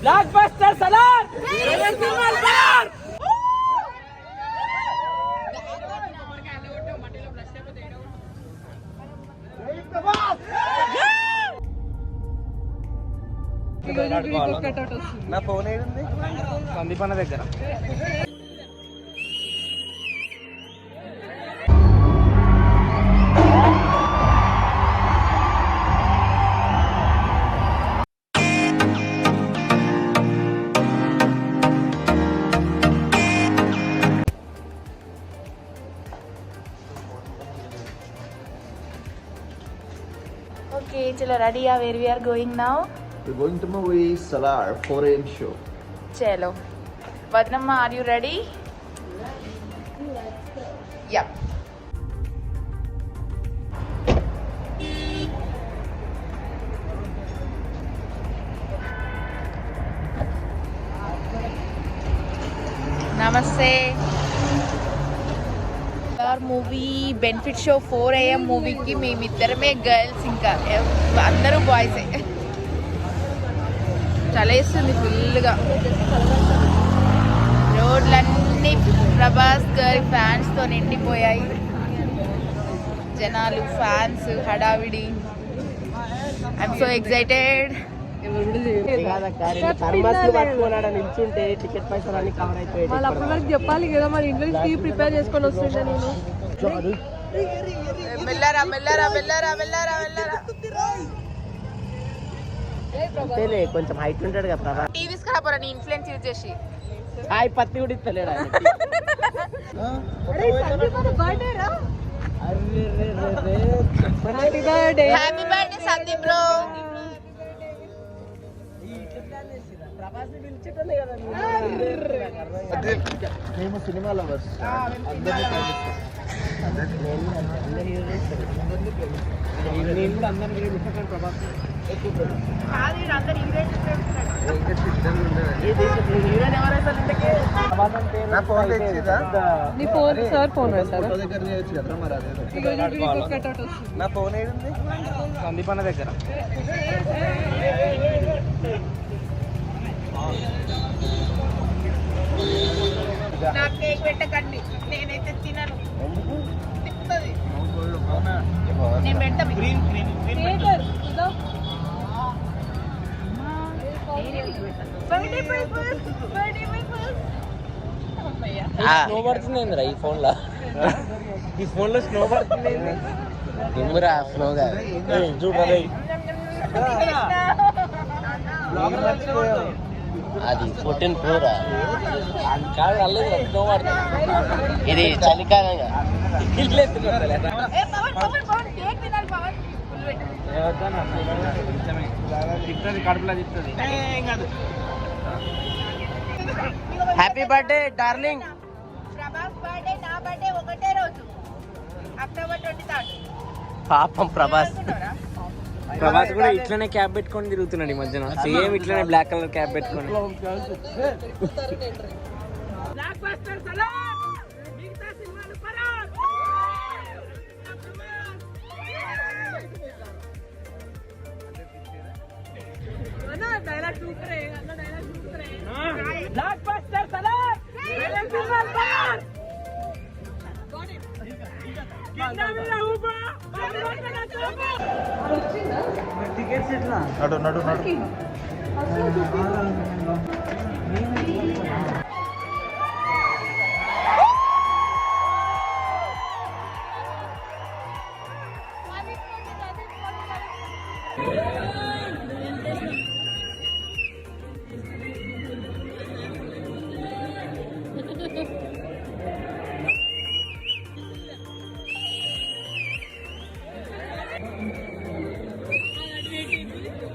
Block buster Salaar నా phone ఏడుంది సందీప్ అన్న దగ్గర. Okay, chalo ready ya where we are going now? We're going to movie Salar 4 AM show. Chalo. Vadnamma, are you ready? Yep. Namaste. Movie benefit show 4 AM మూవీకి మేమిద్దరమే girls, ఇంకా అందరూ బాయ్సే. చలేస్తుంది ఫుల్గా. రోడ్లన్నీ ప్రభాస్ గారి ఫ్యాన్స్తో నిండిపోయాయి. జనాలు, ఫ్యాన్స్, హడావిడి. I'm so excited. టికెట్ పైసలు అన్ని కవర్ అయిపోయాయి. చెప్పాలి కదా మరి, ఇంట్లో ప్రిపేర్ చేసుకొని వస్తుంటే నేను. మెల్లరా మెల్లరా మెల్లరా మెల్లరా మెల్లరా. అంతేలే, కొంచెం హైట్ ఉంటాడు కదా ప్రభా. టీవీస్ ఖరాబ్ నీ ఇన్ఫ్లుయెన్స్ యూజ్ చేసి. హాయ్ పత్తి కూడా ఇస్తలేడు ఆయన. Happy birthday Sandeep bro. మేము సినిమా లవర్స్. నీ ఫోన్ సార్ ఫోన్ వేస్తారా? నా ఫోన్ ఏడుంది సందీప్ అన్న దగ్గర. నాకు కేక్ పెట్టకండి, నేనైతే తినను. తిప్పుతుంది. నేను పెడతా. స్నో పడుతుంది ఈ ఫోన్ లో. ఈ ఫోన్ లో స్నో పడుతుంది. దిమ్మురా స్నోగా చూడాలి. అది 14 Pro రా. కాదు అల్లది స్నో పడుతుంది. ఇది చలికాలంగా కడుపులా తిప్పుతుంది. Happy birthday darling. Prabhas birthday నా బర్త్డే ఒకటే రోజు, అక్టోబర్ 23. పాపం ప్రభాస్. ప్రభాస్ కూడా ఇట్లనే క్యాప్ పెట్టుకొని తిరుగుతున్నాడు ఈ మధ్యన. సేమ్ ఇట్లనే బ్లాక్ కలర్ క్యాప్ పెట్టుకొని. Block buster Salaar. టికెట్స్ ఎట్లా? నడు నడు నడు.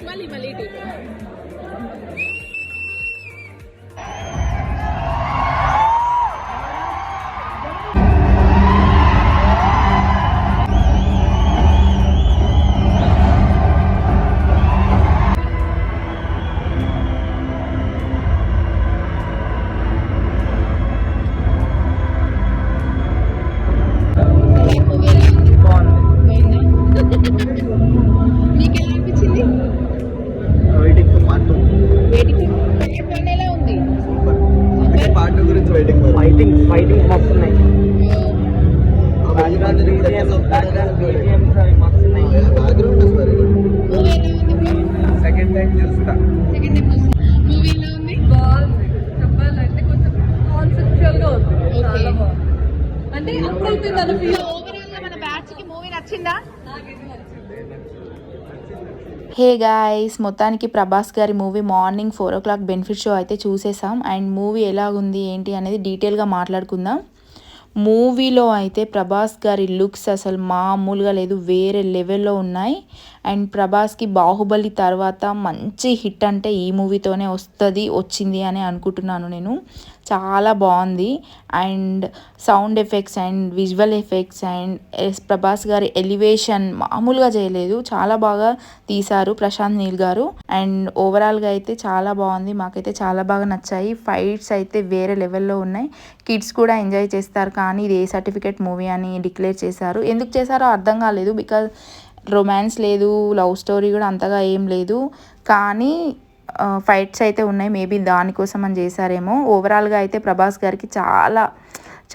మళ్ళీ ఫైటింగ్ మస్తు ఉన్నాయి. సెకండ్ టైం చూస్తా. బాగుంది చెప్పాలంటే కొంచెం కాన్సెప్చువల్ గా ఉంది. చాలా బాగుంది. అంటే అప్పుడైతే తన ఫీల్ మన బ్యాచ్ కి మూవీ నచ్చిందా? నాకైతే నచ్చింది. హే గాయ్స్, మొత్తానికి ప్రభాస్ గారి movie morning 4 o'clock benefit show అయితే చూసేసాం. అండ్ మూవీ ఎలా ఉంది ఏంటి అనేది డీటెయిల్గా మాట్లాడుకుందాం. మూవీలో అయితే ప్రభాస్ గారి లుక్స్ అసలు మామూలుగా లేదు, వేరే లెవెల్లో ఉన్నాయి. అండ్ ప్రభాస్కి బాహుబలి తర్వాత మంచి హిట్ అంటే ఈ మూవీతోనే వచ్చింది అని అనుకుంటున్నాను నేను. చాలా బాగుంది. And sound effects and visual effects and Prabhas గారి ఎలివేషన్ మామూలుగా చేయలేదు, చాలా బాగా తీశారు ప్రశాంత్ నీల్ గారు. అండ్ ఓవరాల్గా అయితే చాలా బాగుంది, మాకైతే చాలా బాగా నచ్చాయి. ఫైట్స్ అయితే వేరే లెవెల్లో ఉన్నాయి, కిడ్స్ కూడా ఎంజాయ్ చేస్తారు. కానీ ఇది ఏ సర్టిఫికేట్ మూవీ అని డిక్లేర్ చేశారు. ఎందుకు చేశారో అర్థం కాలేదు, బికాజ్ రొమాన్స్ లేదు, లవ్ స్టోరీ కూడా అంతగా ఏం లేదు, కానీ ఫైట్స్ అయితే ఉన్నాయి. మేబీ దానికోసం అని చేశారేమో. ఓవరాల్గా అయితే ప్రభాస్ గారికి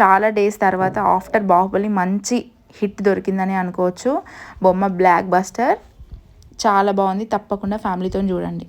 చాలా డేస్ తర్వాత ఆఫ్టర్ బాహుబలి మంచి హిట్ దొరికిందని అనుకోవచ్చు. బొమ్మ బ్లాక్ బస్టర్ చాలా బాగుంది, తప్పకుండా ఫ్యామిలీతో చూడండి.